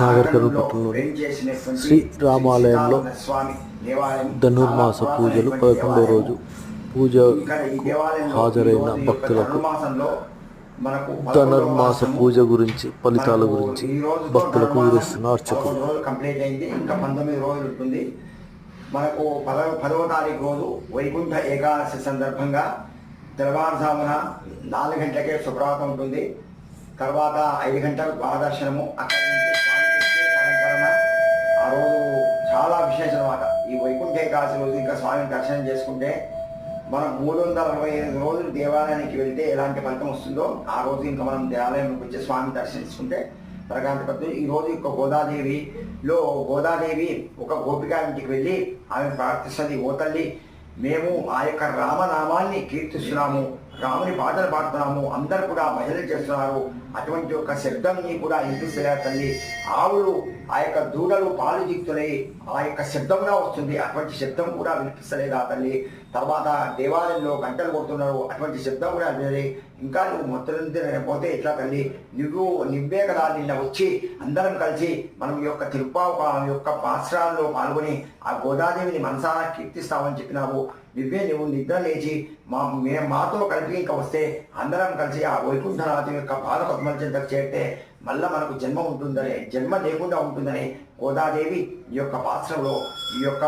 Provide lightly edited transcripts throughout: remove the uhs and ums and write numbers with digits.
నాగర్ పట్టణంలోని శ్రీరామాలయంలో ధనుర్మాస పూజలు 11వ రోజు పూజకు హాజరైన భక్తులకు ధనుర్మాస పూజ గురించి ఫలితాల గురించి భక్తులకు వివరిస్తున్న అర్చకులు. కంప్లీట్ అయింది, ఇంకా 19 రోజులు ఉంటుంది. మనకు 10వ తారీఖు రోజు వైకుంఠ ఏకాదశి సందర్భంగా తెల్లవారుజామున 4 గంటలకే సుప్రభాతం ఉంటుంది. తర్వాత 5 గంటలకు పాదర్శనము, అక్కడి నుంచి స్వామి అలంకరణ. ఆ రోజు చాలా విశేషం అన్నమాట. ఈ వైకుంఠ ఏకాదశి రోజు ఇంకా స్వామిని దర్శనం చేసుకుంటే మనం 365 రోజులు దేవాలయానికి వెళ్తే ఎలాంటి ఫలితం వస్తుందో ఆ రోజు ఇంకా మనం దేవాలయంకి వచ్చి స్వామిని దర్శించుకుంటే ప్రకాంత పద్ధతి. ఈ రోజు యొక్క గోదాదేవి ఒక గోపిక ఇంటికి వెళ్ళి ఆమె ప్రార్థిస్తుంది, ఓ తల్లి మేము ఆ యొక్క రామనామాన్ని కీర్తిస్తున్నాము, రాముని పాటలు పాడుతున్నాము, అందరు కూడా భజనలు చేస్తున్నారు, అటువంటి యొక్క శబ్దంని కూడా వినిపిస్తలే తల్లి. ఆవులు ఆ యొక్క దూడలు పాలు జిక్తున్నాయి, ఆ యొక్క శబ్దంగా వస్తుంది, అటువంటి శబ్దం కూడా వినిపిస్తలేదా తల్లి. తర్వాత దేవాలయంలో గంటలు కొడుతున్నారు, అటువంటి శబ్దం కూడా వినలే. ఇంకా నువ్వు మొత్తం పోతే ఎట్లా తల్లి, నువ్వే కదా నిన్న వచ్చి అందరం కలిసి మనం ఈ యొక్క తిరుప్పావు యొక్క పాశ్రాల్లో పాల్గొని ఆ గోదాదేవిని మనసారా కీర్తిస్తామని చెప్పినావు. నువ్వు నిద్ర లేచి మాతో కలిపి ఇంకా వస్తే అందరం కలిసి ఆ వైకుంఠనాథం యొక్క పాద పద్మల చెంతకు చేరితే మళ్ళీ మనకు జన్మ ఉంటుందని, జన్మ లేకుండా ఉంటుందని గోదాదేవి ఈ యొక్క పాత్రలో ఈ యొక్క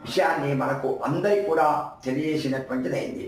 విషయాన్ని మనకు అందరికి కూడా తెలియజేసినటువంటిది అయింది.